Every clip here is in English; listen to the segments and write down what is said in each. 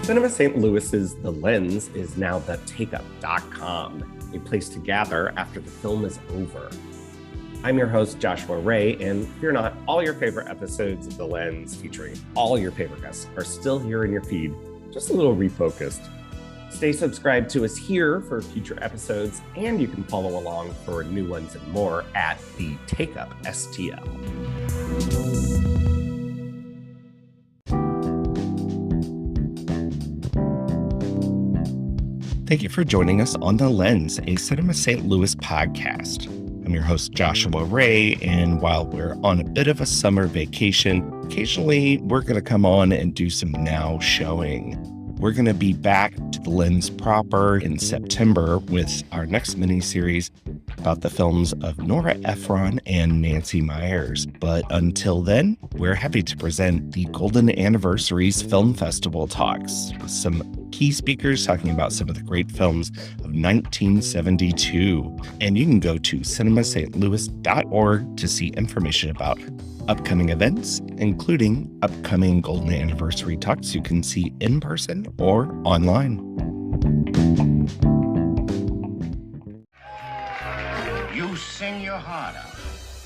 Cinema St. Louis's The Lens is now the takeup.com, a place to gather after the film is over. I'm your host, Joshua Ray, and fear not, all your favorite episodes of The Lens featuring all your favorite guests are still here in your feed, just a little refocused. Stay subscribed to us here for future episodes, and you can follow along for new ones and more at the Takeup STL. Thank you for joining us on The Lens, a Cinema St. Louis podcast. I'm your host, Joshua Ray, and while we're on a bit of a summer vacation, occasionally we're going to come on and do some now showing. We're going to be back to The Lens proper in September with our next miniseries about the films of Nora Ephron and Nancy Meyers. But until then, we're happy to present the Golden Anniversaries Film Festival talks with some key speakers talking about some of the great films of 1972. And you can go to cinemastlouis.org to see information about upcoming events, including upcoming Golden Anniversary talks you can see in person or online. You sing your heart out.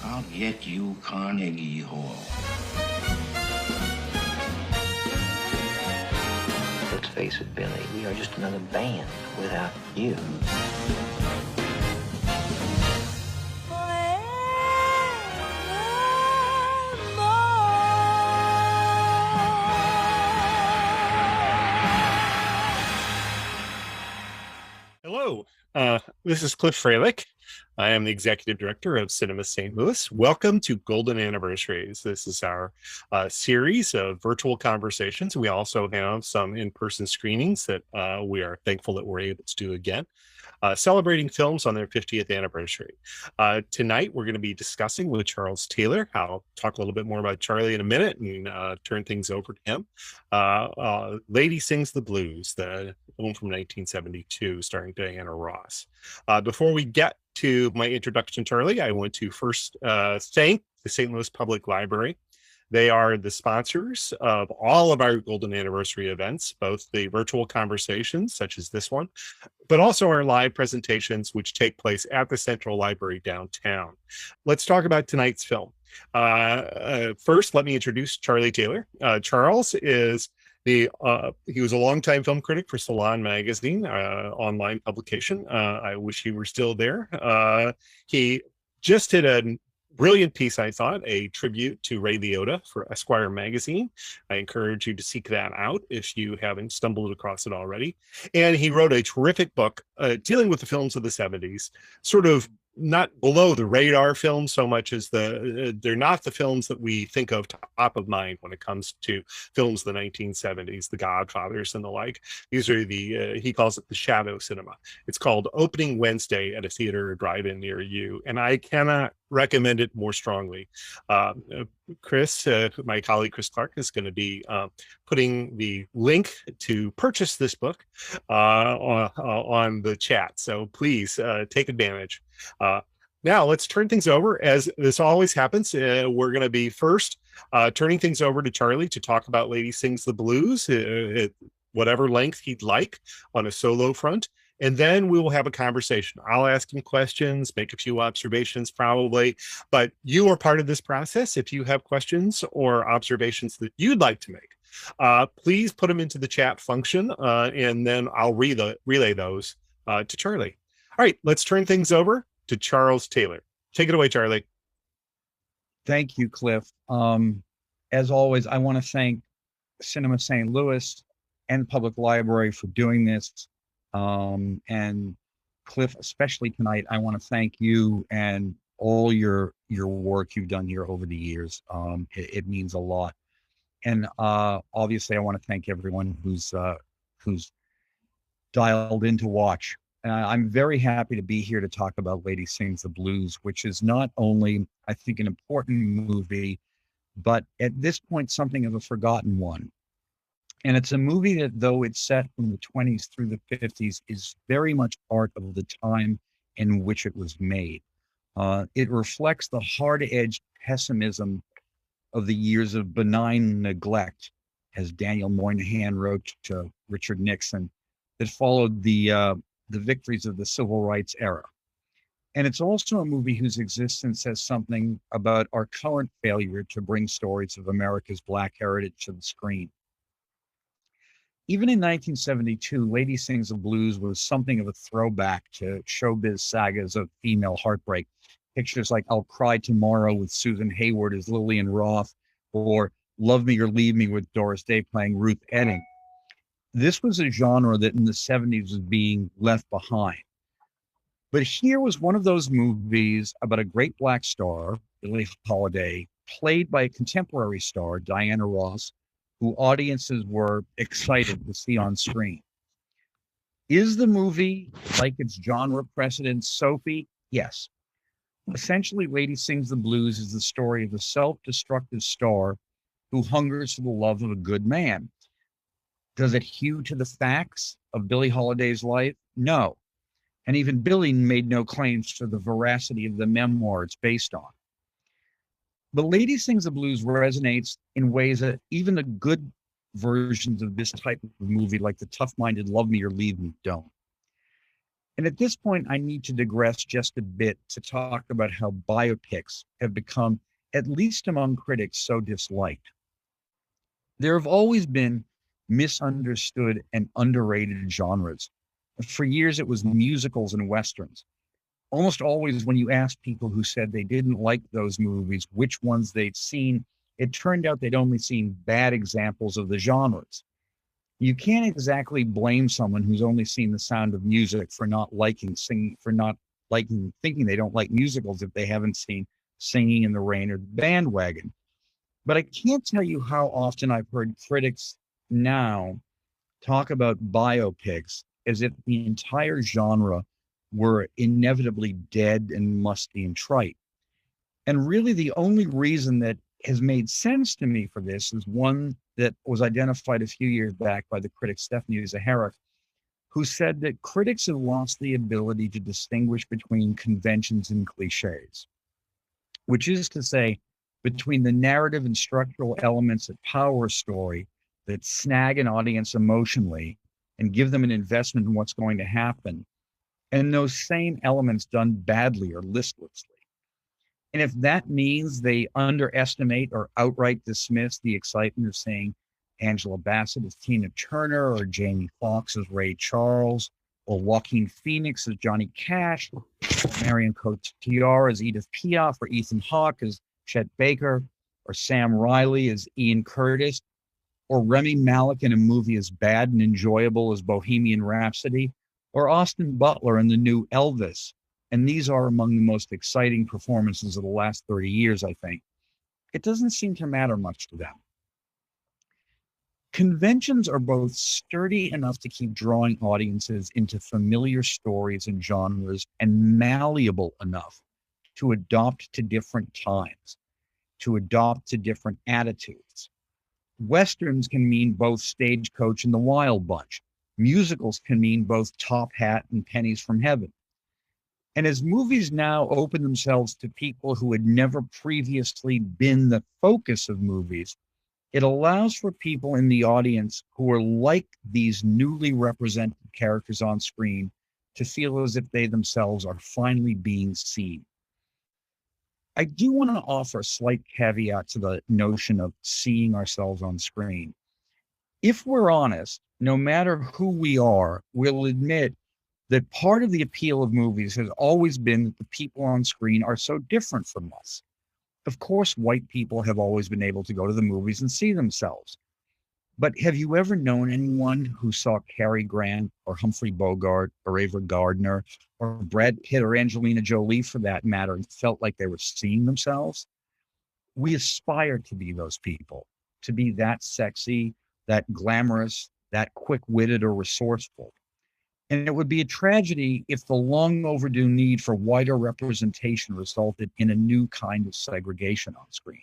I'll get you Carnegie Hall. Let's face it, Billy, we are just another band without you. Hello, this is Cliff Freilich. I am the Executive Director of Cinema St. Louis. Welcome to Golden Anniversaries. This is our series of virtual conversations. We also have some in-person screenings that we are thankful that we're able to do again, celebrating films on their 50th anniversary. Tonight, we're going to be discussing with Charles Taylor. I'll talk a little bit more about Charlie in a minute and turn things over to him. Lady Sings the Blues, the film from 1972, starring Diana Ross. Before we get to my introduction, Charlie, I want to first thank the St. Louis Public Library. They are the sponsors of all of our Golden Anniversary events, both the virtual conversations, such as this one, but also our live presentations, which take place at the Central Library downtown. Let's talk about tonight's film. First, let me introduce Charlie Taylor. Charles is he was a longtime film critic for Salon Magazine, online publication. I wish he were still there. He just did a brilliant piece, I thought, a tribute to Ray Liotta for Esquire Magazine. I encourage you to seek that out if you haven't stumbled across it already. And he wrote a terrific book dealing with the films of the 70s, sort of not below the radar films so much as they're not the films that we think of top of mind when it comes to films of the 1970s, the Godfathers and the like. These are he calls it the shadow cinema. It's called Opening Wednesday at a Theater or Drive-In Near You, and I cannot recommend it more strongly. Chris, my colleague Chris Clark, is going to be putting the link to purchase this book on the chat. So please take advantage. Now let's turn things over. As this always happens, we're going to be first turning things over to Charlie to talk about Lady Sings the Blues at whatever length he'd like on a solo front. And then we will have a conversation. I'll ask him questions, make a few observations probably, but you are part of this process. If you have questions or observations that you'd like to make, please put them into the chat function, and then I'll relay those to Charlie. All right, let's turn things over to Charles Taylor. Take it away, Charlie. Thank you, Cliff. As always, I want to thank Cinema St. Louis and Public Library for doing this. And Cliff, especially tonight, I want to thank you and all your work you've done here over the years. It means a lot. And obviously, I want to thank everyone who's dialed in to watch. I'm very happy to be here to talk about Lady Sings the Blues, which is not only, I think, an important movie, but at this point, something of a forgotten one. And it's a movie that, though it's set from the 20s through the 50s, is very much part of the time in which it was made. It reflects the hard-edged pessimism of the years of benign neglect as Daniel Moynihan wrote to Richard Nixon, that followed the victories of the civil rights era. And it's also a movie whose existence says something about our current failure to bring stories of America's Black heritage to the screen. Even in 1972, Lady Sings the Blues was something of a throwback to showbiz sagas of female heartbreak. Pictures like I'll Cry Tomorrow with Susan Hayward as Lillian Roth, or Love Me or Leave Me with Doris Day playing Ruth Etting. This was a genre that in the 70s was being left behind. But here was one of those movies about a great Black star, Billie Holiday, played by a contemporary star, Diana Ross, who audiences were excited to see on screen. Is the movie like its genre precedent, Sophie? Yes. Essentially, Lady Sings the Blues is the story of a self-destructive star who hungers for the love of a good man. Does it hew to the facts of Billie Holiday's life? No. And even Billie made no claims to the veracity of the memoir it's based on. But Lady Sings the Blues resonates in ways that even the good versions of this type of movie, like the tough-minded Love Me or Leave Me, don't. And at this point, I need to digress just a bit to talk about how biopics have become, at least among critics, so disliked. There have always been misunderstood and underrated genres. For years, it was musicals and westerns. Almost always, when you ask people who said they didn't like those movies, which ones they'd seen, it turned out they'd only seen bad examples of the genres. You can't exactly blame someone who's only seen The Sound of Music for not liking singing, for not liking, thinking they don't like musicals if they haven't seen Singing in the Rain or The Bandwagon. But I can't tell you how often I've heard critics now talk about biopics as if the entire genre were inevitably dead and musty and trite. And really, the only reason that has made sense to me for this is one that was identified a few years back by the critic Stephanie Zaharek, who said that critics have lost the ability to distinguish between conventions and cliches, which is to say, between the narrative and structural elements that power a story that snag an audience emotionally and give them an investment in what's going to happen, and those same elements done badly or listlessly. And if that means they underestimate or outright dismiss the excitement of saying Angela Bassett as Tina Turner, or Jamie Foxx as Ray Charles, or Joaquin Phoenix as Johnny Cash, or Marion Cotillard as Edith Piaf, or Ethan Hawke as Chet Baker, or Sam Riley as Ian Curtis, or Rami Malek in a movie as bad and enjoyable as Bohemian Rhapsody, or Austin Butler in the new Elvis. And these are among the most exciting performances of the last 30 years, I think. It doesn't seem to matter much to them. Conventions are both sturdy enough to keep drawing audiences into familiar stories and genres, and malleable enough to adopt to different times, to adopt to different attitudes. Westerns can mean both Stagecoach and The Wild Bunch. Musicals can mean both Top Hat and Pennies from Heaven. And as movies now open themselves to people who had never previously been the focus of movies, it allows for people in the audience who are like these newly represented characters on screen to feel as if they themselves are finally being seen. I do want to offer a slight caveat to the notion of seeing ourselves on screen. If we're honest, no matter who we are, we'll admit that part of the appeal of movies has always been that the people on screen are so different from us. Of course, white people have always been able to go to the movies and see themselves. But have you ever known anyone who saw Cary Grant or Humphrey Bogart or Ava Gardner or Brad Pitt or Angelina Jolie, for that matter, and felt like they were seeing themselves? We aspire to be those people, to be that sexy, that glamorous, that quick-witted or resourceful. And it would be a tragedy if the long overdue need for wider representation resulted in a new kind of segregation on screen.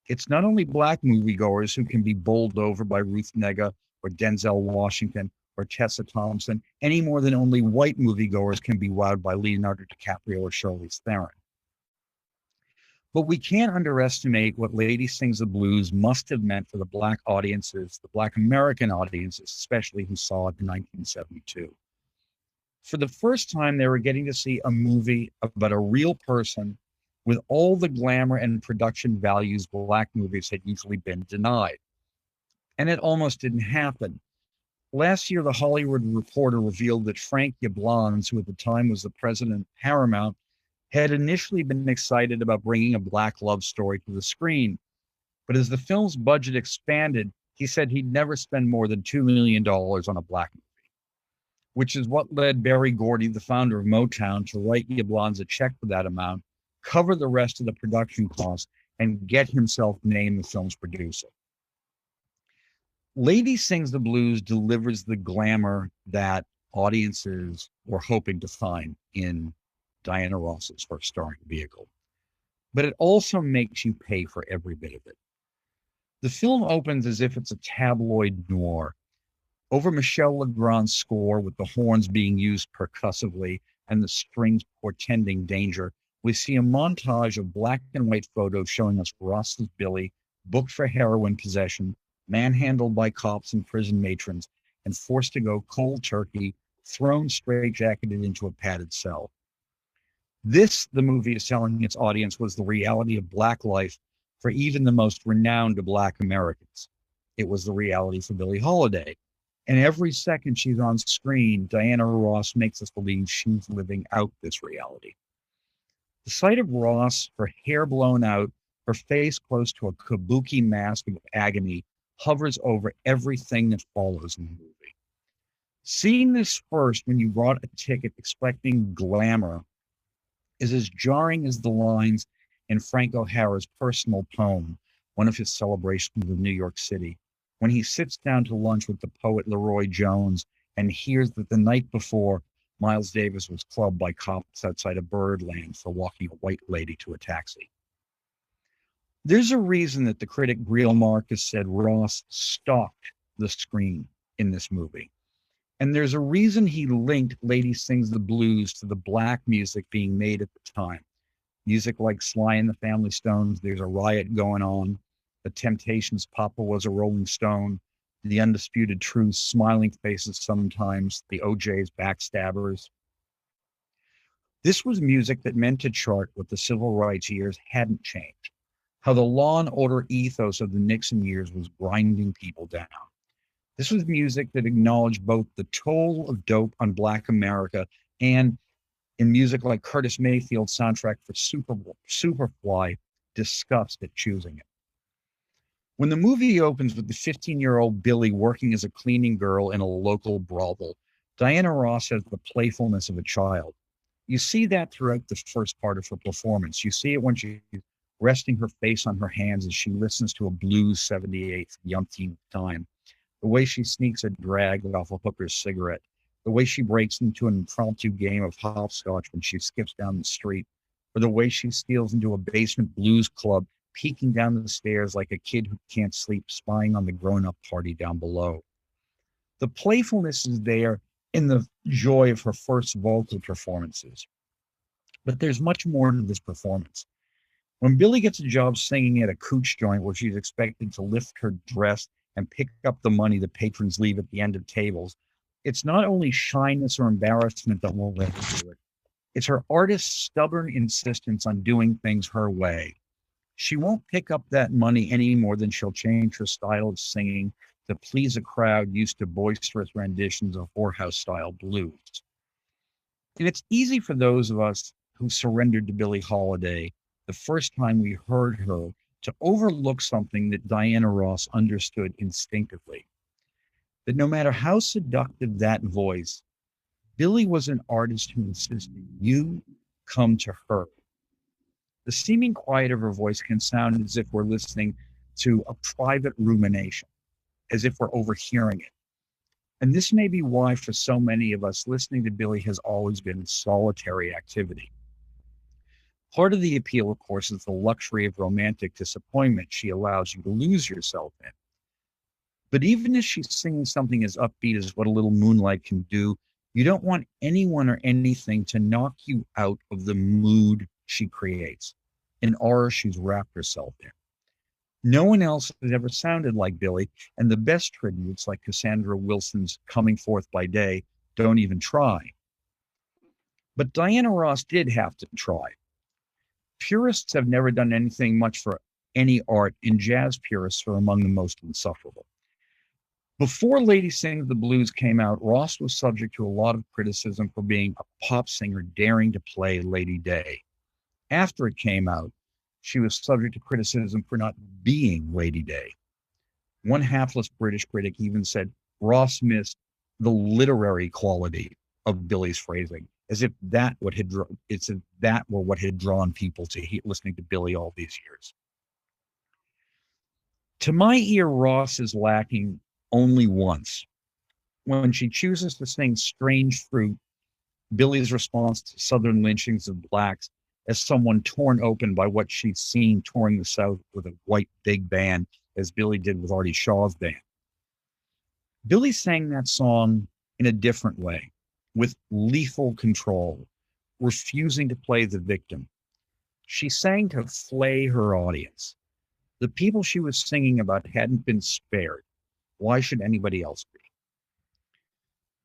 It's not only Black moviegoers who can be bowled over by Ruth Negga or Denzel Washington or Tessa Thompson, any more than only white moviegoers can be wowed by Leonardo DiCaprio or Charlize Theron. But we can't underestimate what Lady Sings the Blues must have meant for the Black audiences, the Black American audiences, especially who saw it in 1972. For the first time, they were getting to see a movie about a real person with all the glamour and production values Black movies had usually been denied. And it almost didn't happen. Last year, the Hollywood Reporter revealed that Frank Yablans, who at the time was the president of Paramount, had initially been excited about bringing a Black love story to the screen. But as the film's budget expanded, he said he'd never spend more than $2 million on a Black movie, which is what led Berry Gordy, the founder of Motown, to write Yablans a check for that amount, cover the rest of the production costs, and get himself named the film's producer. Lady Sings the Blues delivers the glamour that audiences were hoping to find in Diana Ross's first starring vehicle. But it also makes you pay for every bit of it. The film opens as if it's a tabloid noir. Over Michel Legrand's score, with the horns being used percussively and the strings portending danger, we see a montage of black and white photos showing us Ross's Billy, booked for heroin possession, manhandled by cops and prison matrons, and forced to go cold turkey, thrown straitjacketed into a padded cell. This, the movie is telling its audience, was the reality of Black life for even the most renowned of Black Americans. It was the reality for Billie Holiday. And every second she's on screen, Diana Ross makes us believe she's living out this reality. The sight of Ross, her hair blown out, her face close to a kabuki mask of agony, hovers over everything that follows in the movie. Seeing this first when you bought a ticket expecting glamour is as jarring as the lines in Frank O'Hara's personal poem, one of his celebrations of New York City, when he sits down to lunch with the poet Leroy Jones and hears that the night before, Miles Davis was clubbed by cops outside of Birdland for walking a white lady to a taxi. There's a reason that the critic Greil Marcus said Ross stalked the screen in this movie. And there's a reason he linked Lady Sings the Blues to the Black music being made at the time. Music like Sly and the Family Stones, There's a Riot Going On, The Temptations' Papa Was a Rolling Stone, The Undisputed Truth, Smiling Faces Sometimes, the OJ's Backstabbers. This was music that meant to chart what the civil rights years hadn't changed, how the law and order ethos of the Nixon years was grinding people down. This was music that acknowledged both the toll of dope on Black America and, in music like Curtis Mayfield's soundtrack for Superfly, disgust at choosing it. When the movie opens with the 15-year-old Billy working as a cleaning girl in a local brothel, Diana Ross has the playfulness of a child. You see that throughout the first part of her performance. You see it when she's resting her face on her hands as she listens to a Blues 78 for the umpteenth time. The way she sneaks a drag off a hooker's cigarette, the way she breaks into an impromptu game of hopscotch when she skips down the street, or the way she steals into a basement blues club, peeking down the stairs like a kid who can't sleep, spying on the grown-up party down below. The playfulness is there in the joy of her first vocal performances. But there's much more to this performance. When Billy gets a job singing at a cooch joint where she's expected to lift her dress and pick up the money the patrons leave at the end of tables, it's not only shyness or embarrassment that won't let her do it. It's her artist's stubborn insistence on doing things her way. She won't pick up that money any more than she'll change her style of singing to please a crowd used to boisterous renditions of whorehouse-style blues. And it's easy for those of us who surrendered to Billie Holiday the first time we heard her to overlook something that Diana Ross understood instinctively. That no matter how seductive that voice, Billie was an artist who insisted you come to her. The seeming quiet of her voice can sound as if we're listening to a private rumination, as if we're overhearing it. And this may be why, for so many of us, listening to Billie has always been solitary activity. Part of the appeal, of course, is the luxury of romantic disappointment she allows you to lose yourself in. But even as she's singing something as upbeat as What a Little Moonlight Can Do, you don't want anyone or anything to knock you out of the mood she creates. an aura she's wrapped herself in. No one else has ever sounded like Billie, and the best tributes, like Cassandra Wilson's Coming Forth by Day, don't even try. But Diana Ross did have to try. Purists have never done anything much for any art, and jazz purists are among the most insufferable. Before Lady Sings the Blues came out, Ross was subject to a lot of criticism for being a pop singer daring to play Lady Day. After it came out, she was subject to criticism for not being Lady Day. One hapless British critic even said Ross missed the literary quality of Billie's phrasing, as if that were what had drawn people to listening to Billie all these years. To my ear, Ross is lacking only once. When she chooses to sing Strange Fruit, Billie's response to Southern lynchings of blacks as someone torn open by what she's seen touring the South with a white big band, as Billie did with Artie Shaw's band. Billie sang that song in a different way, with lethal control, refusing to play the victim. She sang to flay her audience. The people she was singing about hadn't been spared. Why should anybody else be?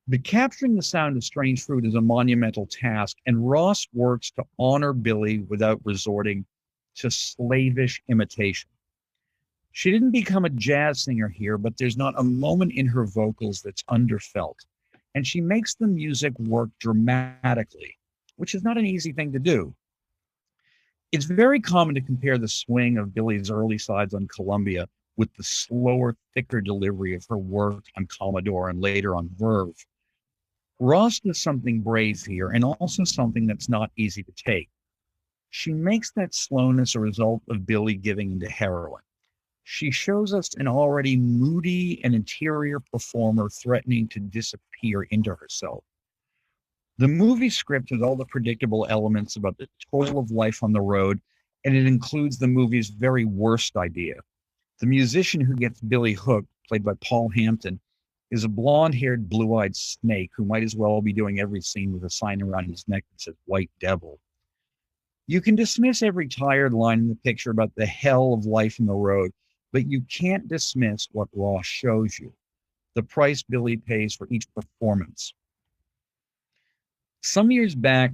But capturing the sound of Strange Fruit is a monumental task, and Ross works to honor Billie without resorting to slavish imitation. She didn't become a jazz singer here, but there's not a moment in her vocals that's underfelt, and she makes the music work dramatically, which is not an easy thing to do. It's very common to compare the swing of Billie's early sides on Columbia with the slower, thicker delivery of her work on Commodore and later on Verve. Ross does something brave here, and also something that's not easy to take. She makes that slowness a result of Billie giving into heroin. She shows us an already moody and interior performer threatening to disappear into herself. The movie script has all the predictable elements about the toll of life on the road, and it includes the movie's very worst idea. The musician who gets Billie hooked, played by Paul Hampton, is a blonde-haired, blue-eyed snake who might as well be doing every scene with a sign around his neck that says White Devil. You can dismiss every tired line in the picture about the hell of life on the road, but you can't dismiss what Ross shows you, the price Billie pays for each performance. Some years back,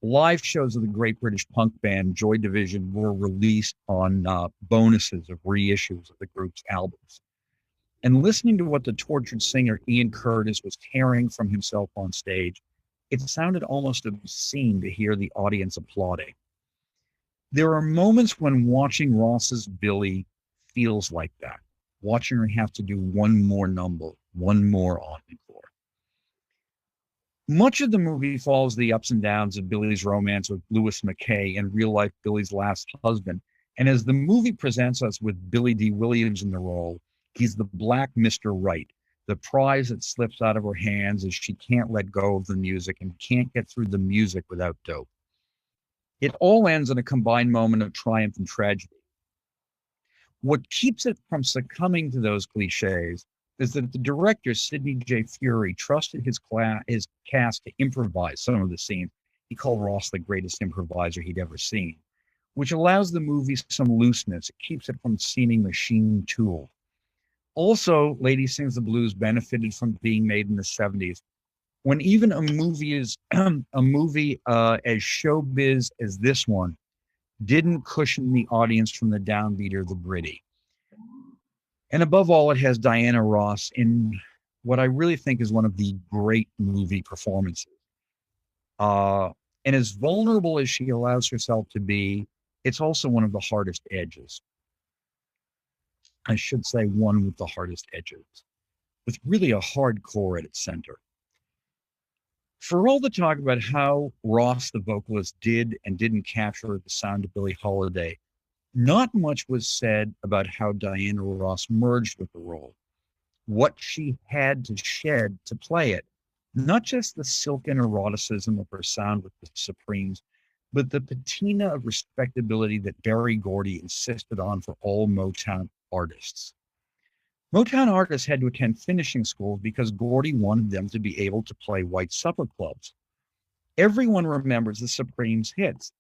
live shows of the great British punk band Joy Division were released on bonuses of reissues of the group's albums. And listening to what the tortured singer Ian Curtis was tearing from himself on stage, it sounded almost obscene to hear the audience applauding. There are moments when watching Ross's Billie feels like that, watching her have to do one more number, one more encore. Much of the movie follows the ups and downs of Billie's romance with Louis McKay and real-life Billie's last husband. And as the movie presents us with Billy D. Williams in the role, he's the black Mr. Right, the prize that slips out of her hands as she can't let go of the music and can't get through the music without dope. It all ends in a combined moment of triumph and tragedy. What keeps it from succumbing to those cliches is that the director, Sidney J. Furie, trusted his cast to improvise some of the scenes. He called Ross the greatest improviser he'd ever seen, which allows the movie some looseness. It keeps it from seeming machine tool. Also, Lady Sings the Blues benefited from being made in the 70s, when even a movie as showbiz as this one didn't cushion the audience from the downbeat or the gritty. And above all, it has Diana Ross in what I really think is one of the great movie performances. And as vulnerable as she allows herself to be, it's also one of the hardest edges. I should say one with the hardest edges, with really a hard core at its center. For all the talk about how Ross, the vocalist, did and didn't capture the sound of Billie Holiday, not much was said about how Diana Ross merged with the role, what she had to shed to play it, not just the silken eroticism of her sound with the Supremes, but the patina of respectability that Berry Gordy insisted on for all Motown artists. Motown artists had to attend finishing school because Gordy wanted them to be able to play white supper clubs. Everyone remembers the Supremes hits,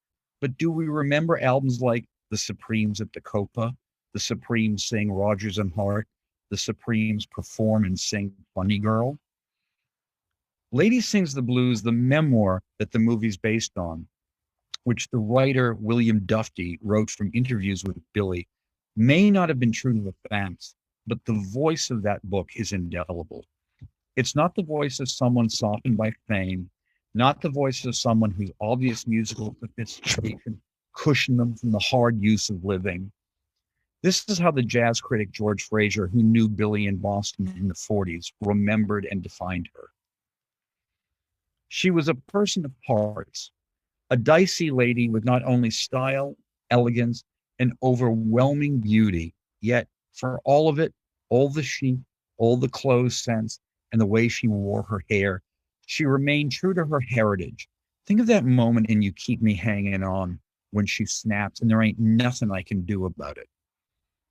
But do we remember albums like The Supremes at the Copa, The Supremes sing Rogers and Hart, The Supremes perform and sing Funny Girl? Lady Sings the Blues, the memoir that the movie's based on, which the writer William Dufty wrote from interviews with Billy, may not have been true to the facts, but the voice of that book is indelible. It's not the voice of someone softened by fame, not the voice of someone whose obvious musical sophistication cushioned them from the hard use of living. This is how the jazz critic George Fraser, who knew Billy in Boston in the 40s, remembered and defined her. She was a person of parts, a dicey lady with not only style, elegance, and overwhelming beauty, yet for all of it, all the chic, all the clothes sense, and the way she wore her hair, she remained true to her heritage. Think of that moment in You Keep Me Hanging On when she snaps and there ain't nothing I can do about it.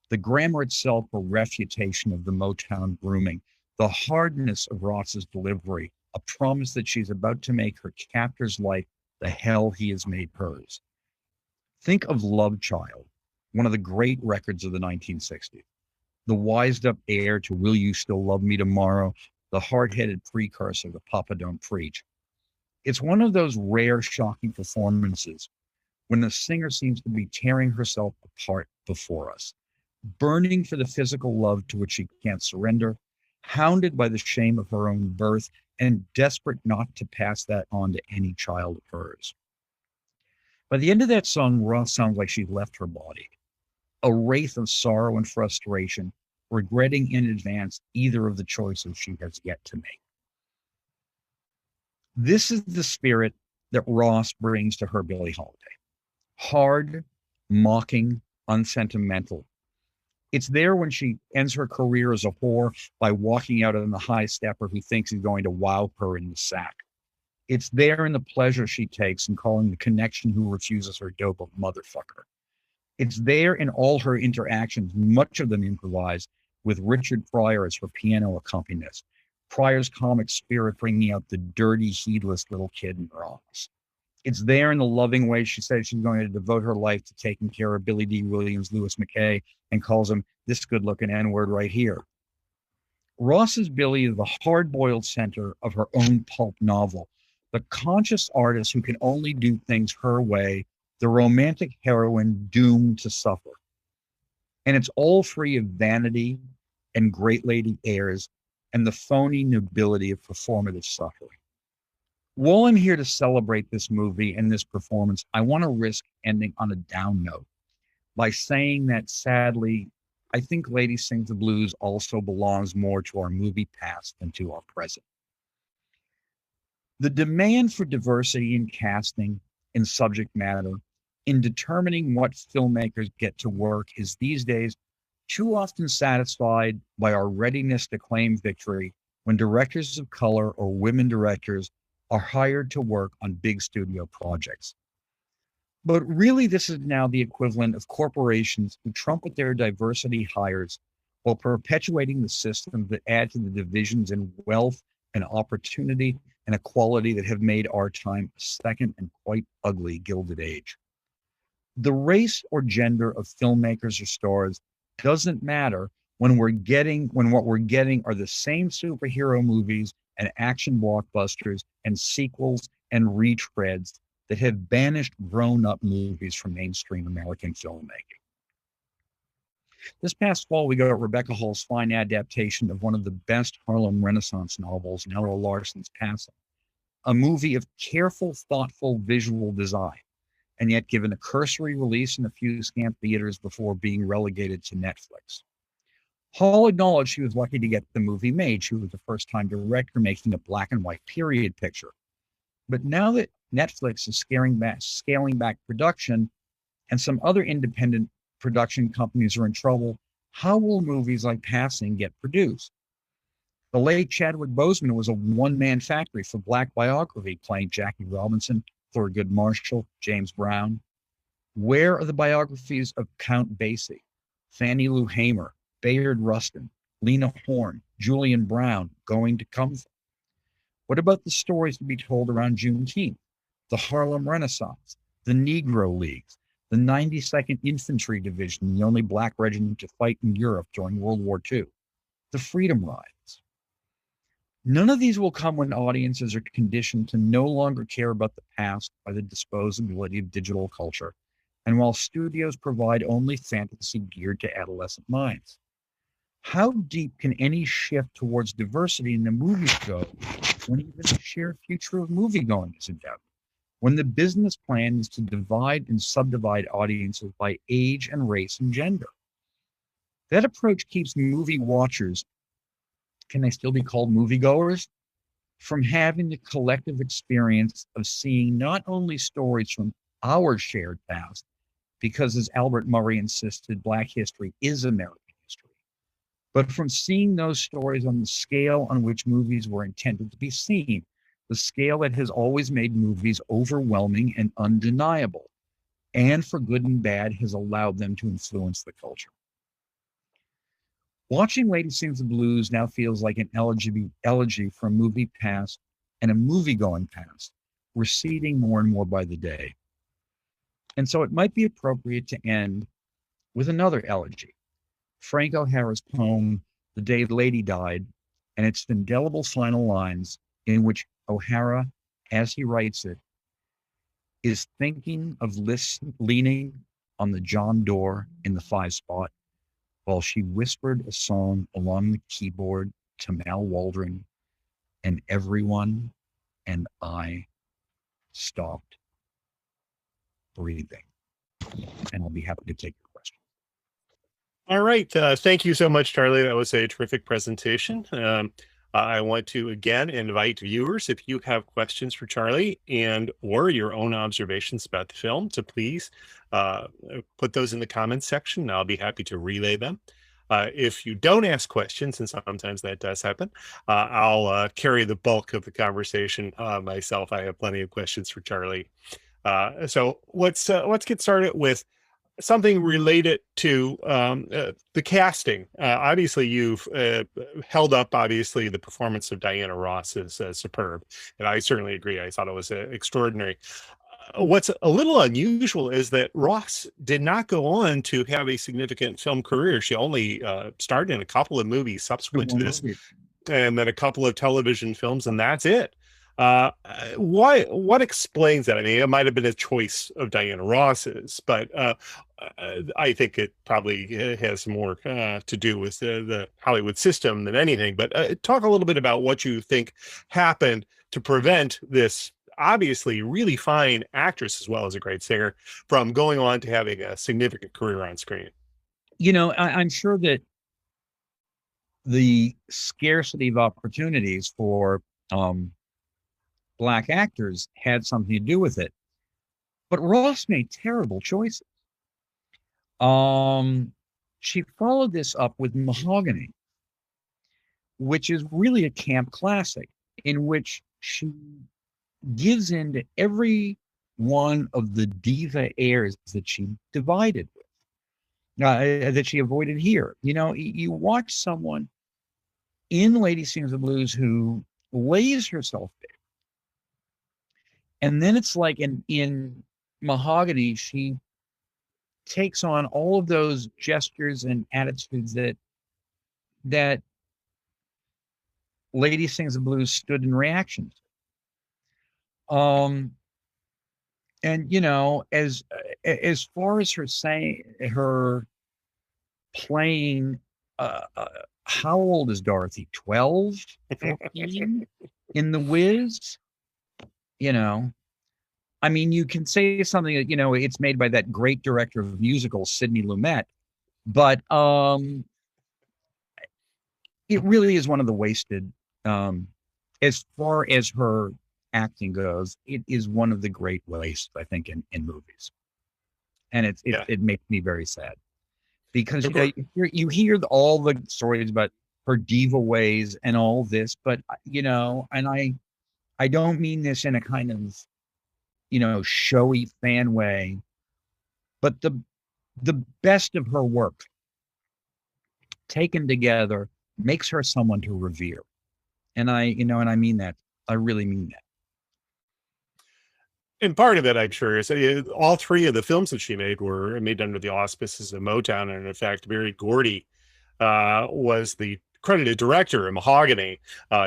The grammar itself a refutation of the Motown grooming, the hardness of Ross's delivery, a promise that she's about to make her captor's life the hell he has made hers. Think of Love Child, one of the great records of the 1960s. The wised up heir to Will You Still Love Me Tomorrow, the hard-headed precursor to Papa Don't Preach. It's one of those rare, shocking performances when the singer seems to be tearing herself apart before us, burning for the physical love to which she can't surrender, hounded by the shame of her own birth, and desperate not to pass that on to any child of hers. By the end of that song, Ross sounds like she's left her body, a wraith of sorrow and frustration, regretting in advance either of the choices she has yet to make. This is the spirit that Ross brings to her Billie Holiday. Hard, mocking, unsentimental. It's there when she ends her career as a whore by walking out on the high stepper who thinks he's going to wow her in the sack. It's there in the pleasure she takes in calling the connection who refuses her dope a motherfucker. It's there in all her interactions, much of them improvised, with Richard Pryor as her piano accompanist. Pryor's comic spirit bringing out the dirty, heedless little kid in Ross. It's there in the loving way she says she's going to devote her life to taking care of Billy D. Williams, Louis McKay, and calls him this good-looking N-word right here. Ross's Billy is the hard-boiled center of her own pulp novel, the conscious artist who can only do things her way, the romantic heroine doomed to suffer. And it's all free of vanity and great lady airs and the phony nobility of performative suffering. While I'm here to celebrate this movie and this performance, I want to risk ending on a down note by saying that sadly, I think Lady Sings the Blues also belongs more to our movie past than to our present. The demand for diversity in casting, in subject matter, in determining what filmmakers get to work is these days too often satisfied by our readiness to claim victory when directors of color or women directors are hired to work on big studio projects. But really, this is now the equivalent of corporations who trumpet their diversity hires while perpetuating the systems that add to the divisions in wealth and opportunity and equality that have made our time a second and quite ugly Gilded Age. The race or gender of filmmakers or stars doesn't matter when what we're getting are the same superhero movies and action blockbusters and sequels and retreads that have banished grown-up movies from mainstream American filmmaking. This past fall, we got Rebecca Hall's fine adaptation of one of the best Harlem Renaissance novels, Nella Larsen's Passing, a movie of careful, thoughtful visual design, and yet given a cursory release in a few scant theaters before being relegated to Netflix. Hall acknowledged she was lucky to get the movie made. She was the first-time director making a black and white period picture. But now that Netflix is scaling back production and some other independent production companies are in trouble, how will movies like Passing get produced? The late Chadwick Boseman was a one-man factory for Black biography, playing Jackie Robinson, Thurgood Marshall, James Brown. Where are the biographies of Count Basie, Fannie Lou Hamer, Bayard Rustin, Lena Horne, Julian Brown going to come from? What about the stories to be told around Juneteenth, the Harlem Renaissance, the Negro Leagues, the 92nd Infantry Division, the only black regiment to fight in Europe during World War II, the Freedom Rides. None of these will come when audiences are conditioned to no longer care about the past by the disposability of digital culture, and while studios provide only fantasy geared to adolescent minds. How deep can any shift towards diversity in the movies go when even the sheer future of moviegoing is in doubt? When the business plan is to divide and subdivide audiences by age and race and gender? That approach keeps movie watchers, can they still be called moviegoers, from having the collective experience of seeing not only stories from our shared past, because as Albert Murray insisted, Black history is American history, but from seeing those stories on the scale on which movies were intended to be seen, the scale that has always made movies overwhelming and undeniable, and for good and bad has allowed them to influence the culture. Watching Lady Sings the Blues now feels like an elegy for a movie past and a movie-going past, receding more and more by the day. And so it might be appropriate to end with another elegy, Frank O'Hara's poem, The Day the Lady Died, and its indelible final lines in which O'Hara, as he writes it, is thinking of leaning on the John door in the 5-spot while she whispered a song along the keyboard to Mal Waldron, and everyone and I stopped breathing. And I'll be happy to take your question. All right. Thank you so much, Charlie. That was a terrific presentation. I want to again invite viewers, if you have questions for Charlie and or your own observations about the film, to please put those in the comments section. I'll be happy to relay them. If you don't ask questions, and sometimes that does happen, I'll carry the bulk of the conversation myself. I have plenty of questions for Charlie. So let's get started with something related to the casting. Obviously, you've held up, obviously, the performance of Diana Ross is superb. And I certainly agree. I thought it was extraordinary. What's a little unusual is that Ross did not go on to have a significant film career. She only starred in a couple of movies subsequent to this, and then a couple of television films, and that's it. What explains that? I mean, it might have been a choice of Diana Ross's, but I think it probably has more to do with the Hollywood system than anything. But talk a little bit about what you think happened to prevent this obviously really fine actress as well as a great singer from going on to having a significant career on screen. You know, I'm sure that the scarcity of opportunities for Black actors had something to do with it, but Ross made terrible choices. She followed this up with Mahogany, which is really a camp classic in which she gives in to every one of the diva airs that she divided with, that she avoided here. You know, you watch someone in Lady Sings the Blues who lays herself bare. And then it's like in Mahogany, she takes on all of those gestures and attitudes that Lady Sings the Blues stood in reaction to. And you know, as far as her playing, how old is Dorothy? 12, 14 in The Wiz? You know, I mean, you can say something that, you know, it's made by that great director of musicals, Sidney Lumet, but it really is one of the wasted, as far as her acting goes, it is one of the great wastes, I think, in movies. And it makes me very sad because, you know, you hear all the stories about her diva ways and all this, but, you know, and I don't mean this in a kind of, you know, showy fan way, but the best of her work taken together makes her someone to revere. And I mean that. I really mean that. And part of it, I'm sure, is all three of the films that she made were made under the auspices of Motown. And in fact, Barry Gordy was the credited director of Mahogany.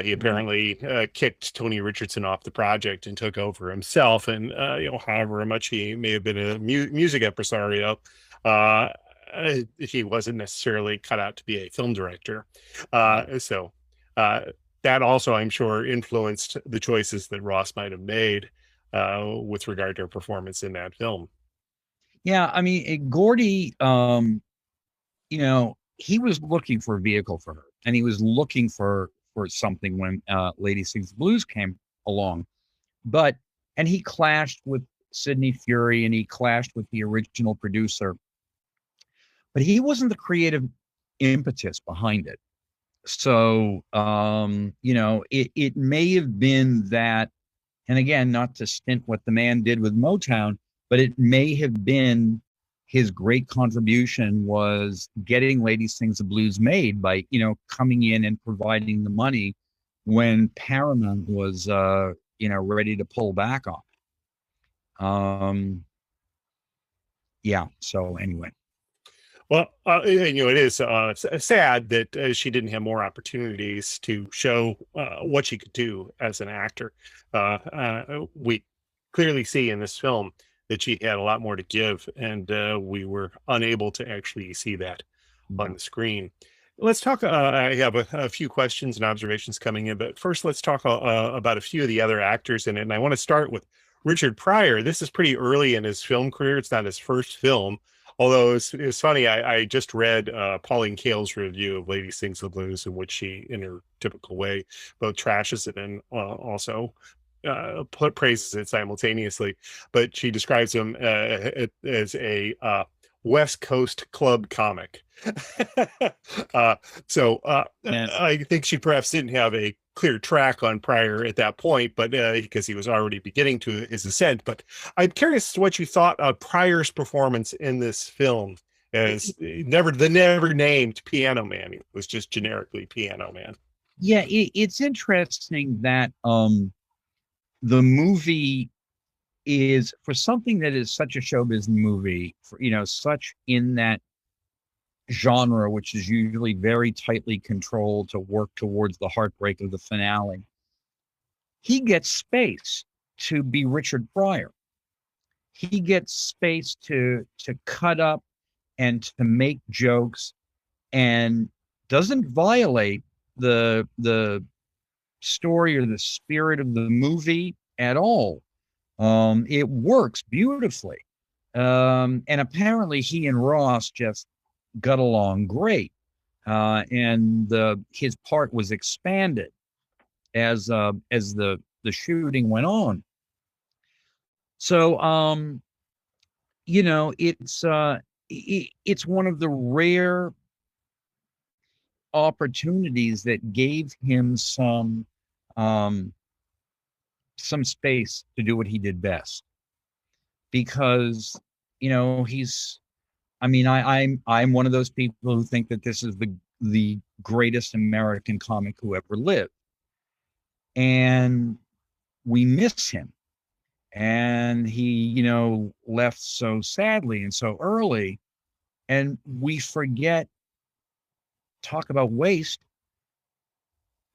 He apparently kicked Tony Richardson off the project and took over himself. And however much he may have been a music impresario, uh, he wasn't necessarily cut out to be a film director. So that also, I'm sure, influenced the choices that Ross might have made with regard to her performance in that film. Yeah, I mean, Gordy, he was looking for a vehicle for her, and he was looking for something when Lady Sings the Blues came along. And he clashed with Sidney Furie, and he clashed with the original producer, but he wasn't the creative impetus behind it. So, it may have been that, and again, not to stint what the man did with Motown, but it may have been his great contribution was getting Lady Sings the Blues made by, coming in and providing the money when Paramount was, ready to pull back on it. Yeah. So anyway. Well, it is sad that she didn't have more opportunities to show what she could do as an actor. We clearly see in this film that she had a lot more to give, and we were unable to actually see that on the screen. Let's talk. I have a few questions and observations coming in, but first, let's talk about a few of the other actors in it. And I want to start with Richard Pryor. This is pretty early in his film career. It's not his first film. Although it's funny, I just read Pauline Kael's review of Lady Sings the Blues, in which she, in her typical way, both trashes it and also praises it simultaneously. But she describes him as a West Coast club comic. I think she perhaps didn't have a clear track on Pryor at that point, but because he was already beginning to his ascent. But I'm curious what you thought of Pryor's performance in this film as the never named Piano Man. He was just generically Piano Man. Yeah, it's interesting that the movie is, for something that is such a showbiz movie, for, such in that genre, which is usually very tightly controlled to work towards the heartbreak of the finale, he gets space to be Richard Pryor. He gets space to cut up and to make jokes, and doesn't violate the story or the spirit of the movie at all. It works beautifully. And apparently he and Ross just got along great. And his part was expanded as the shooting went on. So, it's one of the rare opportunities that gave him some space to do what he did best, because I'm one of those people who think that this is the greatest American comic who ever lived, and we miss him, and he left so sadly and so early, and we forget, talk about waste,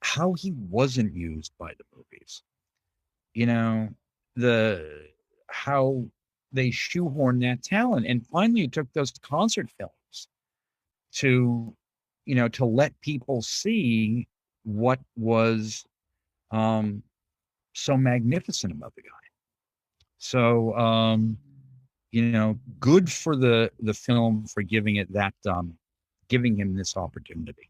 how he wasn't used by the movies. How they shoehorned that talent, and finally it took those concert films to let people see what was so magnificent about the guy. So good for the film for giving it that giving him this opportunity.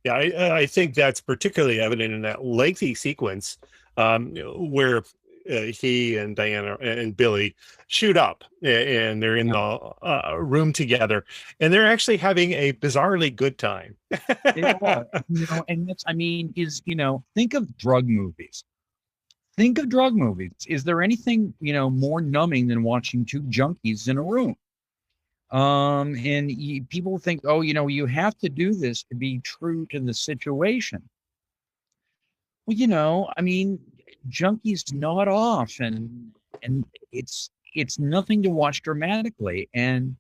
Yeah, I think that's particularly evident in that lengthy sequence where he and Diana and Billy shoot up, and they're in the room together, and they're actually having a bizarrely good time. And that's, think of drug movies. Think of drug movies. Is there anything, more numbing than watching two junkies in a room? People think, oh, you have to do this to be true to the situation. Well, junkies nod off and and it's nothing to watch dramatically. And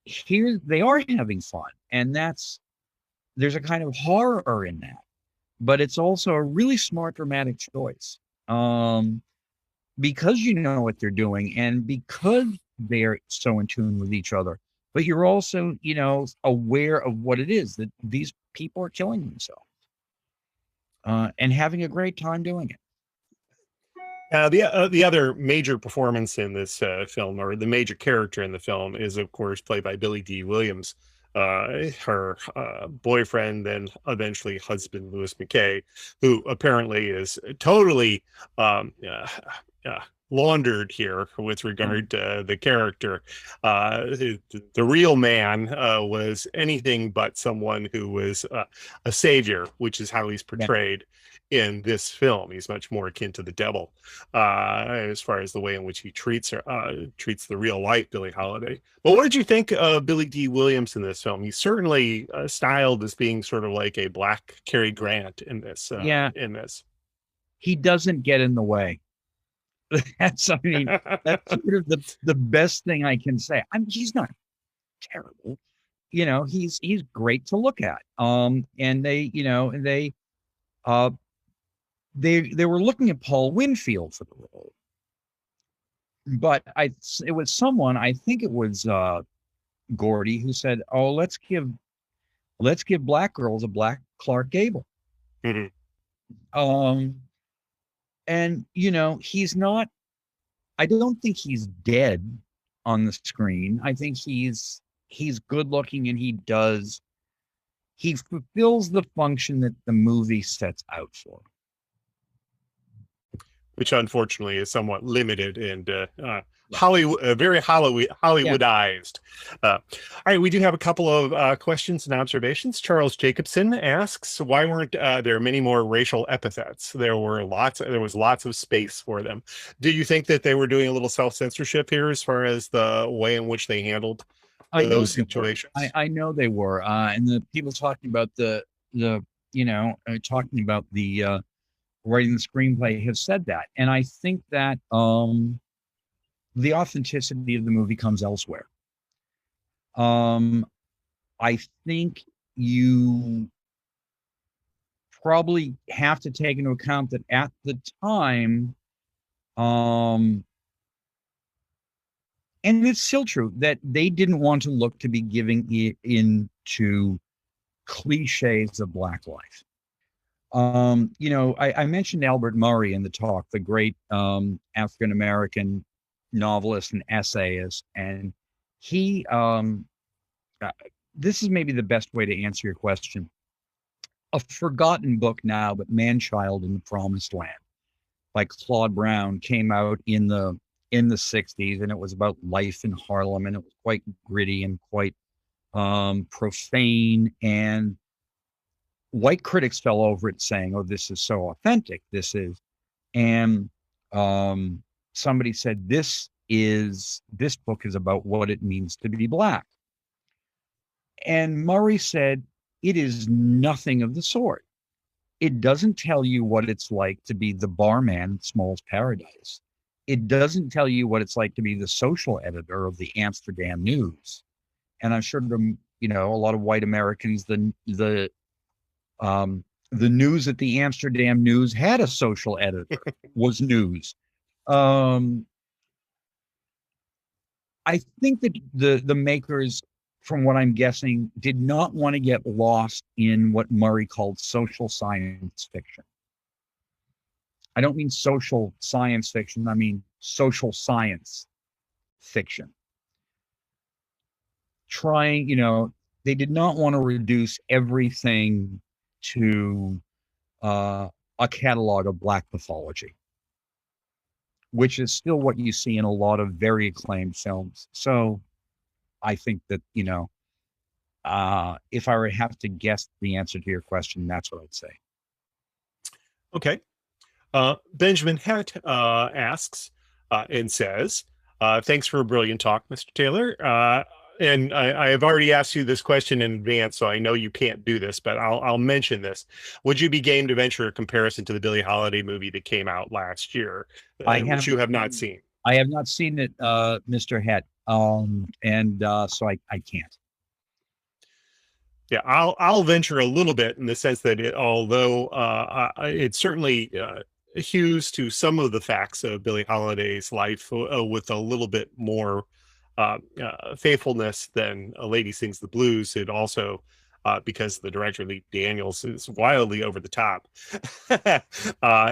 here they are having fun, and there's a kind of horror in that, but it's also a really smart dramatic choice. Because you know what they're doing and because they're so in tune with each other, but you're also, aware of what it is that these people are killing themselves, and having a great time doing it. The other major performance in this film, or the major character in the film, is of course played by Billy D. Williams, her boyfriend, then eventually husband, Louis McKay, who apparently is totally laundered here with regard to the character. The real man was anything but someone who was a savior, which is how he's portrayed in this film. He's much more akin to the devil as far as the way in which he treats the real life Billie Holiday. But what did you think of Billy D. Williams in this film? He's certainly styled as being sort of like a black Cary Grant in this. He doesn't get in the way. That's sort of the best thing I can say. He's not terrible. He's great to look at. And they were looking at Paul Winfield for the role, but it was someone, I think it was Gordy, who said, "Oh, let's give black girls a black Clark Gable." Mm-hmm. And he's not. I don't think he's dead on the screen. I think he's good looking, and he fulfills the function that the movie sets out for, which unfortunately is somewhat limited and Hollywood, very Hollywoodized. All right, we do have a couple of questions and observations. Charles Jacobson asks, why weren't there many more racial epithets? There was lots of space for them. Do you think that they were doing a little self-censorship here as far as the way in which they handled those situations? I know they were, and the people talking about talking about the writing the screenplay have said that, and I think that the authenticity of the movie comes elsewhere. I think you probably have to take into account that at the time, and it's still true, that they didn't want to look to be giving it into cliches of black life. I mentioned Albert Murray in the talk, the great African-American novelist and essayist, and he this is maybe the best way to answer your question. A forgotten book now, but Man-Child in the Promised Land by Claude Brown came out in the 60s, and it was about life in Harlem, and it was quite gritty and quite profane, and white critics fell over it saying, "Oh, this is so authentic. And somebody said, this book is about what it means to be black." And Murray said, it is nothing of the sort. It doesn't tell you what it's like to be the barman at Small's Paradise. It doesn't tell you what it's like to be the social editor of the Amsterdam News. And I'm sure a lot of white Americans, the news at the Amsterdam News had a social editor, was news. I think that the makers, from what I'm guessing, did not want to get lost in what Murray called social science fiction. I don't mean social science fiction. I mean social science fiction. They did not want to reduce everything to a catalog of black pathology, which is still what you see in a lot of very acclaimed films. So I think that, if I were to have to guess the answer to your question, that's what I'd say. Okay. Benjamin Hett asks and says, thanks for a brilliant talk, Mr. Taylor. And I have already asked you this question in advance, so I know you can't do this, but I'll mention this. Would you be game to venture a comparison to the Billie Holiday movie that came out last year, which you have not seen? I have not seen it, Mr. Het. So I can't. Yeah, I'll venture a little bit in the sense that although it certainly hews to some of the facts of Billie Holiday's life with a little bit more faithfulness than A Lady Sings the Blues, it also because the director Lee Daniels is wildly over the top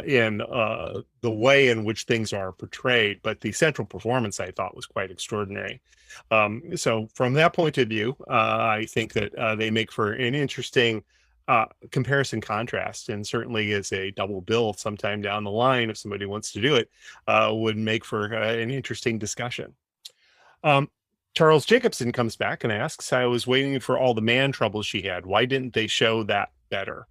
in the way in which things are portrayed, but the central performance I thought was quite extraordinary. So from that point of view, I think that they make for an interesting comparison contrast, and certainly as a double bill sometime down the line, if somebody wants to do it, would make for an interesting discussion. Um, Charles Jacobson comes back and asks, I was waiting for all the man trouble she had. Why didn't they show that better?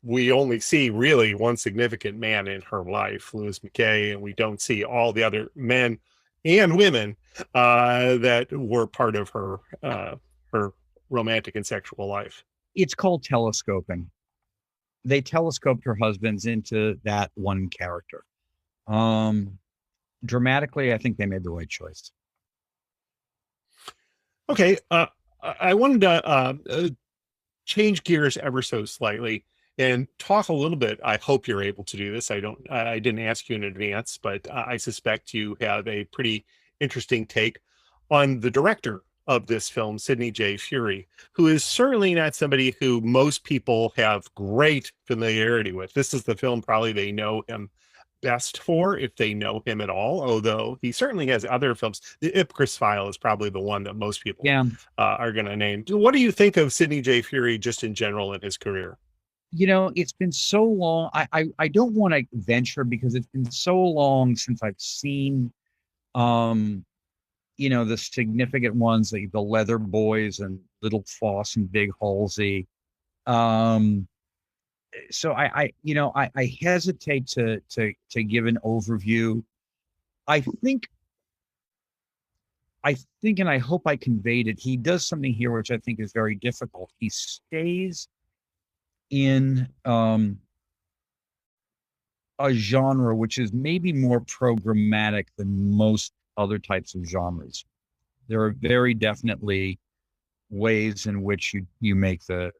We only see really one significant man in her life, Louis McKay, and we don't see all the other men and women that were part of her romantic and sexual life. It's called telescoping. They telescoped her husbands into that one character. Dramatically, I think they made the right choice. Okay, I wanted to change gears ever so slightly and talk a little bit. I hope you're able to do this. I didn't ask you in advance, but I suspect you have a pretty interesting take on the director of this film, Sidney J. Furie, who is certainly not somebody who most people have great familiarity with. This is the film probably they know him best for, if they know him at all, although he certainly has other films. The Ipcris File is probably the one that most people are going to name. What do you think of Sidney J. Furie just in general in his career? It's been so long. I don't want to venture because it's been so long since I've seen the significant ones, like the Leather Boys and Little Foss and Big Halsey. So I hesitate to give an overview. I think, and I hope I conveyed it. He does something here which I think is very difficult. He stays in a genre which is maybe more programmatic than most other types of genres. There are very definitely ways in which you make the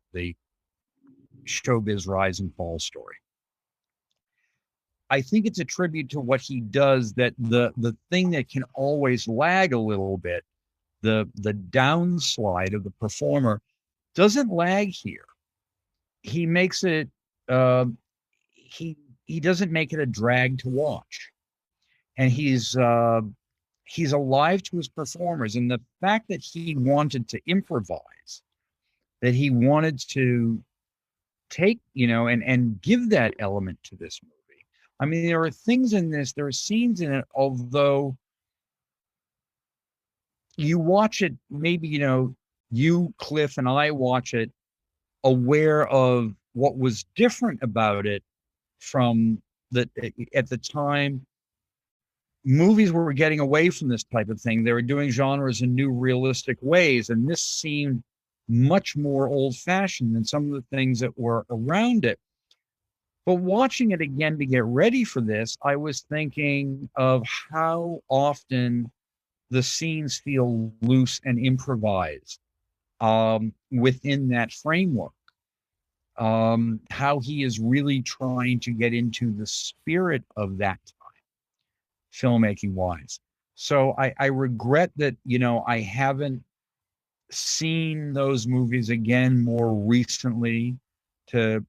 showbiz rise and fall story. I think it's a tribute to what he does, that the thing that can always lag a little bit, the downslide of the performer, doesn't lag here. He makes it he doesn't make it a drag to watch. And he's alive to his performers. And the fact that he wanted to improvise, that he wanted to take, and give that element to this movie. I mean, there are things in this, there are scenes in it, although you watch it, maybe, you, Cliff, and I watch it aware of what was different about it from at the time. Movies were getting away from this type of thing. They were doing genres in new, realistic ways, and this seemed much more old-fashioned than some of the things that were around it. But watching it again to get ready for this, I was thinking of how often the scenes feel loose and improvised within that framework. How he is really trying to get into the spirit of that time, filmmaking wise. So I regret that, I haven't seen those movies again more recently to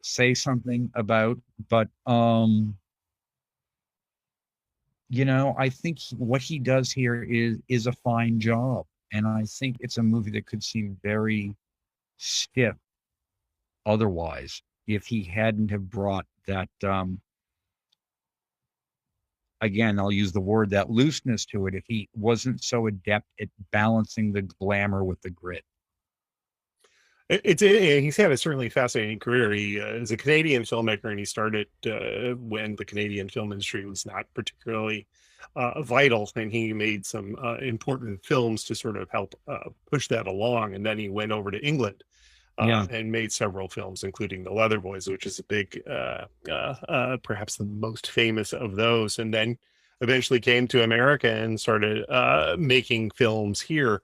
say something about, but I think what he does here is a fine job, and I think it's a movie that could seem very stiff otherwise if he hadn't have brought that again, I'll use the word, that looseness to it, if he wasn't so adept at balancing the glamour with the grit. He's had a certainly fascinating career. He is a Canadian filmmaker, and he started when the Canadian film industry was not particularly vital, and he made some important films to sort of help push that along. And then he went over to England and made several films, including The Leather Boys, which is a big, perhaps the most famous of those. And then eventually came to America and started making films here,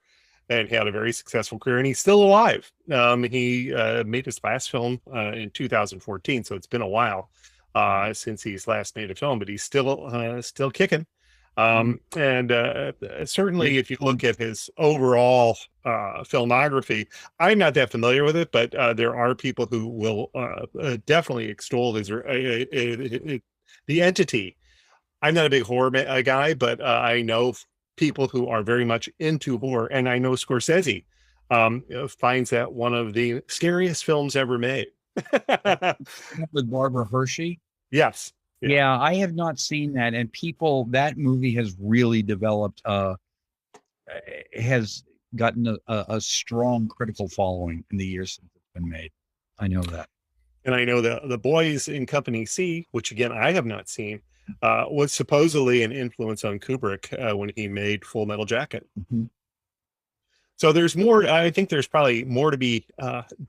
and had a very successful career. And he's still alive. He made his last film in 2014, so it's been a while since he's last made a film, but he's still kicking. And certainly, if you look at his overall filmography, I'm not that familiar with it, but there are people who will definitely extol the entity. I'm not a big horror guy, but I know people who are very much into horror, and I know Scorsese finds that one of the scariest films ever made. With Barbara Hershey. Yes. Yeah, I have not seen that, and that movie has really developed, has gotten a strong critical following in the years since it's been made. I know that. And I know the Boys in Company C, which again I have not seen, was supposedly an influence on Kubrick when he made Full Metal Jacket. Mm-hmm. So there's more. I think there's probably more to be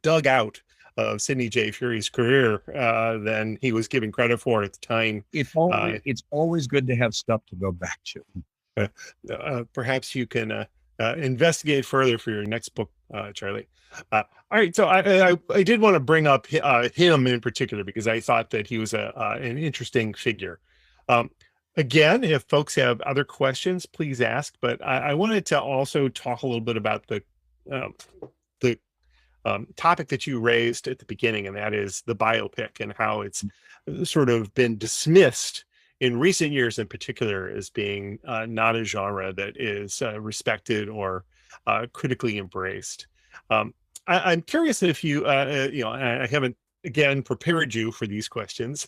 dug out of Sidney J. Fury's career than he was given credit for at the time. It's always good to have stuff to go back to. Perhaps you can investigate further for your next book, Charlie. All right, so I did want to bring up him in particular because I thought that he was an interesting figure. Again, if folks have other questions, please ask. But I wanted to also talk a little bit about the topic that you raised at the beginning, and that is the biopic and how it's sort of been dismissed in recent years, in particular, as being not a genre that is respected or critically embraced. I'm curious if you, I haven't again prepared you for these questions,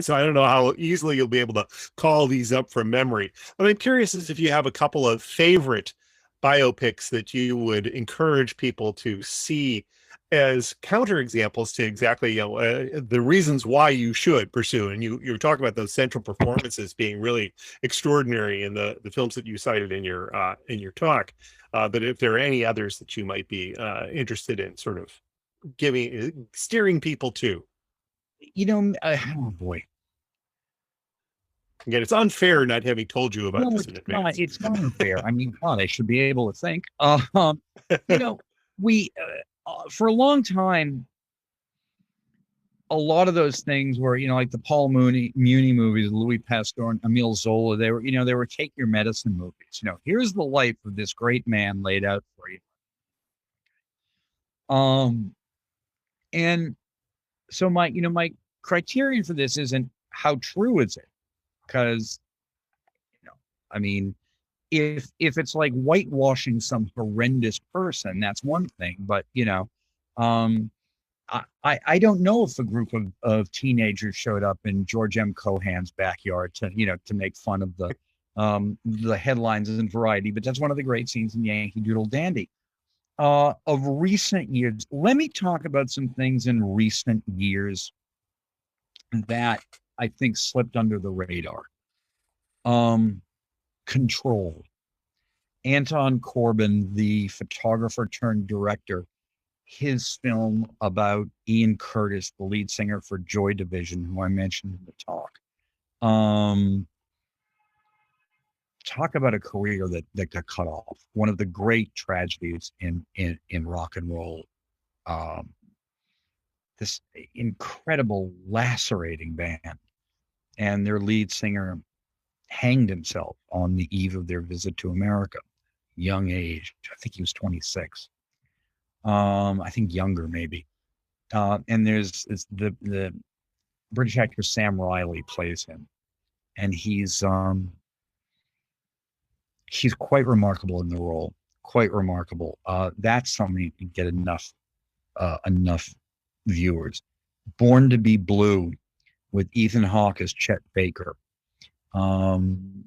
so I don't know how easily you'll be able to call these up from memory. But I'm curious as if you have a couple of favorite biopics that you would encourage people to see as counterexamples to exactly the reasons why you should pursue. And you were talking about those central performances being really extraordinary in the films that you cited in your talk. But if there are any others that you might be interested in, sort of steering people to. Oh boy. Again, it's unfair not having told you about this in advance. It's not unfair. I mean, God, I should be able to think. We for a long time, a lot of those things were, like the Paul Muni movies, Louis Pasteur and Emile Zola. They were take your medicine movies. Here's the life of this great man laid out for you. And so my criterion for this isn't how true is it, because I mean, if it's like whitewashing some horrendous person, that's one thing. But I don't know if a group of teenagers showed up in George M. Cohan's backyard to make fun of the headlines in Variety, but that's one of the great scenes in Yankee Doodle Dandy. Of recent years, let me talk about some things in recent years that I think slipped under the radar. Control. Anton Corbijn, the photographer turned director, his film about Ian Curtis, the lead singer for Joy Division, who I mentioned in the talk. Talk about a career that got cut off. One of the great tragedies in rock and roll. This incredible, lacerating band, and their lead singer hanged himself on the eve of their visit to America. Young age. I think he was 26. I think younger maybe. And there's the British actor Sam Riley plays him, and he's quite remarkable in the role. Quite remarkable. That's something you can get enough viewers. Born to Be Blue with Ethan Hawke as Chet Baker. And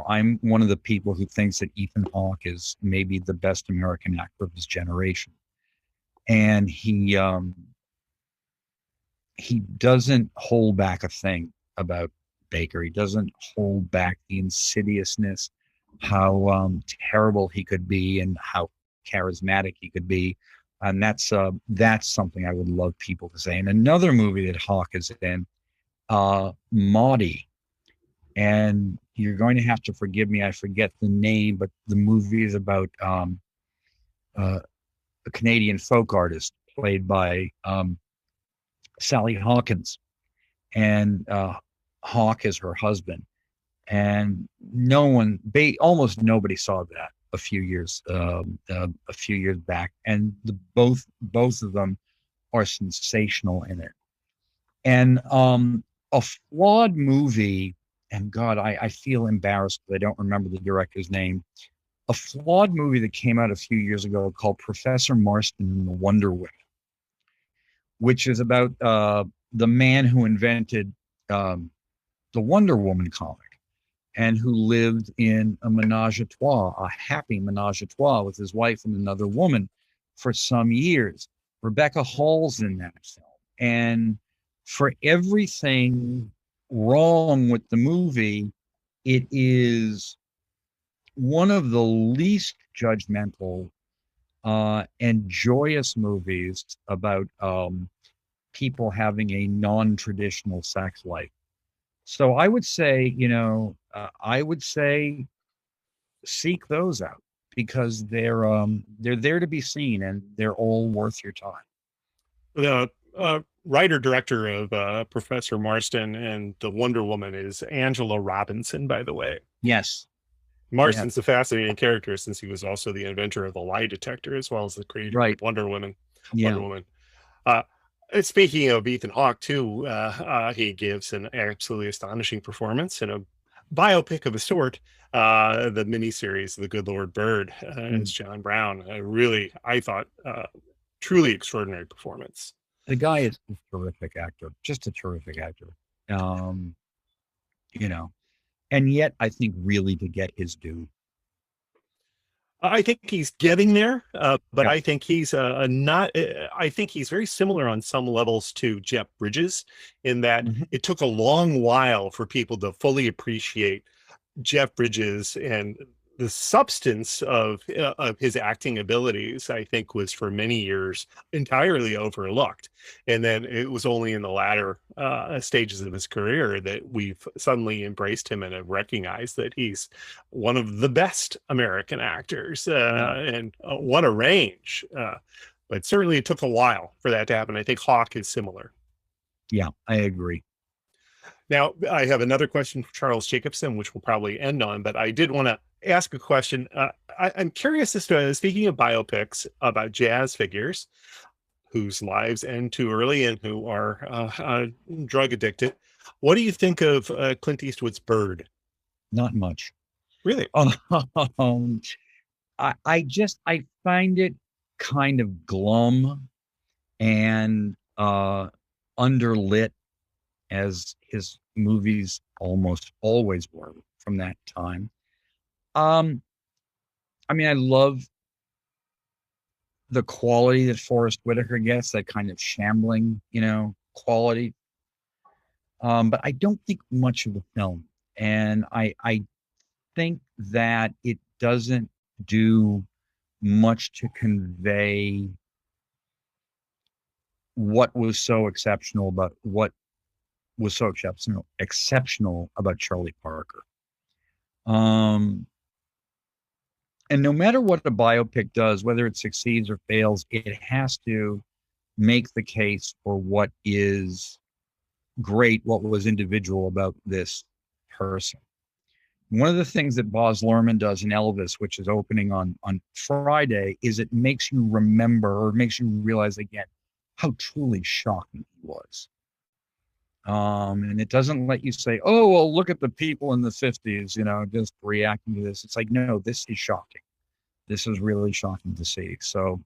I'm one of the people who thinks that Ethan Hawke is maybe the best American actor of his generation. And he doesn't hold back a thing about Baker. He doesn't hold back the insidiousness, how terrible he could be and how charismatic he could be. And that's something I would love people to say. And another movie that Hawke is in, Maudie, And you're going to have to forgive me. I forget the name, but the movie is about a Canadian folk artist played by Sally Hawkins, and Hawk is her husband. And almost nobody saw that a few years back, and both of them are sensational in it. And a flawed movie, and God, I feel embarrassed that I don't remember the director's name. A flawed movie that came out a few years ago called Professor Marston and the Wonder Woman, which is about the man who invented the Wonder Woman comic, and who lived in a menage a trois, a happy menage a trois with his wife and another woman for some years. Rebecca Hall's in that film. And for everything wrong with the movie, it is one of the least judgmental and joyous movies about people having a non-traditional sex life. So I would say, seek those out, because they're there to be seen, and they're all worth your time. The writer director of Professor Marston and the Wonder Woman is Angela Robinson, by the way. Yes. Marston's a fascinating character, since he was also the inventor of the lie detector, as well as the creator of Wonder Woman. Yeah. Wonder Woman. Speaking of Ethan Hawke, too, he gives an absolutely astonishing performance in a biopic of a sort, the miniseries The Good Lord Bird, as John Brown. I thought, truly extraordinary performance. The guy is a terrific actor, just a terrific actor. And yet I think really to get his due. I think he's getting there, but I think he's not. I think he's very similar on some levels to Jeff Bridges, in that it took a long while for people to fully appreciate Jeff Bridges, and the substance of his acting abilities, I think, was for many years entirely overlooked. And then it was only in the latter stages of his career that we've suddenly embraced him and have recognized that he's one of the best American actors, and what a range. But certainly it took a while for that to happen. I think Hawke is similar. Yeah, I agree. Now, I have another question for Charles Jacobson, which we'll probably end on, but I did want to ask a question. I'm curious as to, speaking of biopics about jazz figures whose lives end too early and who are drug addicted, what do you think of Clint Eastwood's Bird? Not much. Really? I find it kind of glum and underlit, as his movies almost always were from that time. I mean, I love the quality that Forrest Whitaker gets, that kind of shambling, quality. But I don't think much of the film. And I think that it doesn't do much to convey what was so exceptional about Charlie Parker. And no matter what a biopic does, whether it succeeds or fails, it has to make the case for what is great, what was individual about this person. One of the things that Baz Luhrmann does in Elvis, which is opening on Friday, is it makes you remember, or makes you realize again how truly shocking he was. And it doesn't let you say, oh, well, look at the people in the 50s, just reacting to this. It's like, no, this is shocking. This is really shocking to see. So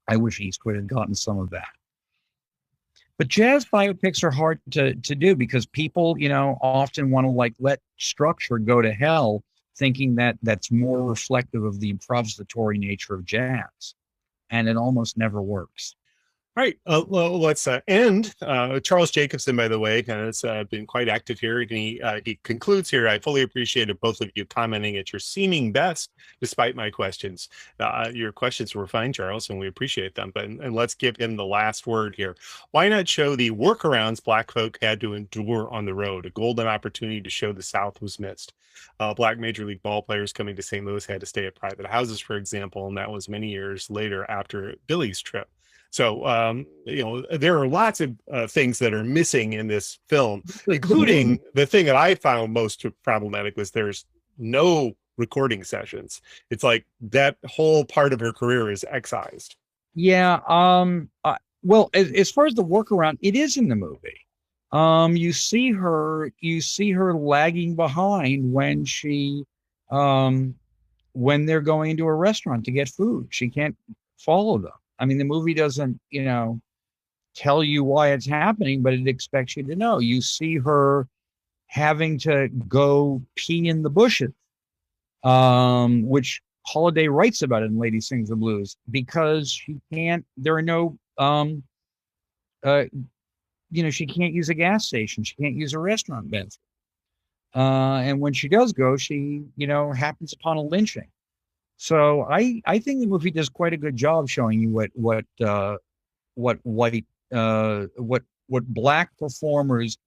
I wish Eastwood had gotten some of that. But jazz biopics are hard to do, because people, often want to let structure go to hell, thinking that that's more reflective of the improvisatory nature of jazz. And it almost never works. All right, well, let's end. Charles Jacobson, by the way, has been quite active here. And he concludes here. I fully appreciated both of you commenting at your seeming best, despite my questions. Your questions were fine, Charles, and we appreciate them. But and let's give him the last word here. Why not show the workarounds Black folk had to endure on the road? A golden opportunity to show the South was missed. Black Major League ball players coming to St. Louis had to stay at private houses, for example, and that was many years later after Billy's trip. So, there are lots of things that are missing in this film, including the thing that I found most problematic was there's no recording sessions. It's like that whole part of her career is excised. Yeah. Well, as far as the workaround, it is in the movie. You see her lagging behind when they're going into a restaurant to get food. She can't follow them. I mean, the movie doesn't, tell you why it's happening, but it expects you to know. You see her having to go pee in the bushes, which Holiday writes about in Lady Sings the Blues, because she can't, there are no, she can't use a gas station. She can't use a restaurant bathroom. And when she does go, she, happens upon a lynching. So I think the movie does quite a good job showing you what black performers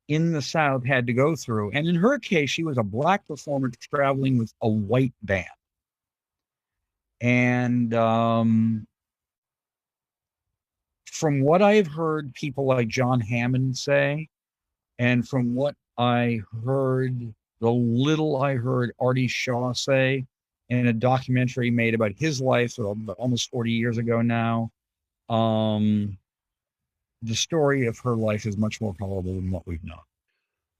in the South had to go through. And in her case, she was a black performer traveling with a white band. And from what I've heard people like John Hammond say, and from what the little I heard Artie Shaw say in a documentary made about his life almost 40 years ago now, the story of her life is much more probable than what we've known.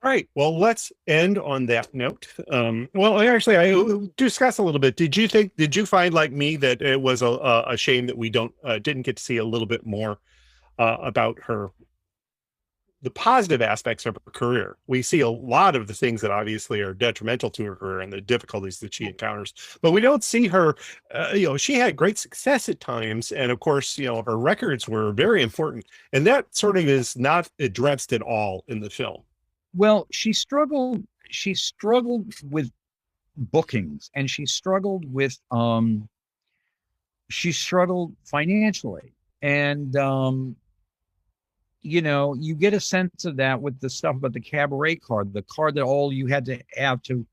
All right. Well, let's end on that note. Well, actually, I discuss a little bit. Did you find, like me, that it was a shame that we didn't get to see a little bit more about the positive aspects of her career? We see a lot of the things that obviously are detrimental to her career and the difficulties that she encounters, but we don't see her, she had great success at times. And of course, her records were very important, and that sort of is not addressed at all in the film. Well, she struggled with bookings, and she struggled financially. And, you get a sense of that with the stuff about the cabaret card, the card that all you had to have to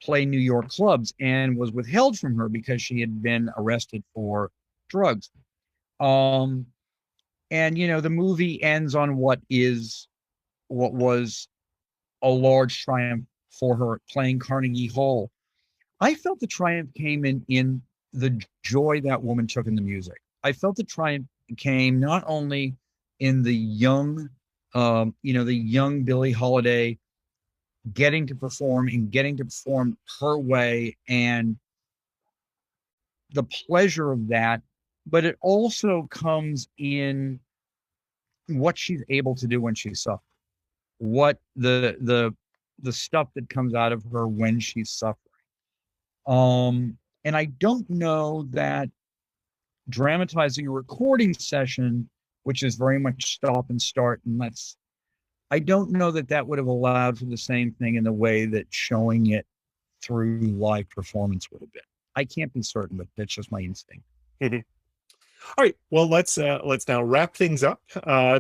play New York clubs, and was withheld from her because she had been arrested for drugs. And, the movie ends on what was a large triumph for her, playing Carnegie Hall. I felt the triumph came in the joy that woman took in the music. I felt the triumph came not only in the young Billie Holiday getting to perform her way, and the pleasure of that, but it also comes in what she's able to do when she's suffering. What the stuff that comes out of her when she's suffering. And I don't know that dramatizing a recording session, which is very much stop and start, and I don't know that would have allowed for the same thing in the way that showing it through live performance would have been. I can't be certain, but that's just my instinct. Mm-hmm. All right. Well, let's now wrap things up.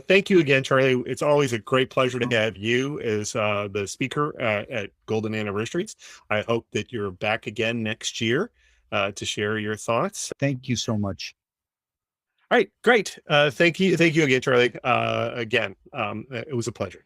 Thank you again, Charlie. It's always a great pleasure to have you as the speaker at Golden Anniversaries. I hope that you're back again next year to share your thoughts. Thank you so much. All right. Great. Thank you again, Charlie. Again, it was a pleasure.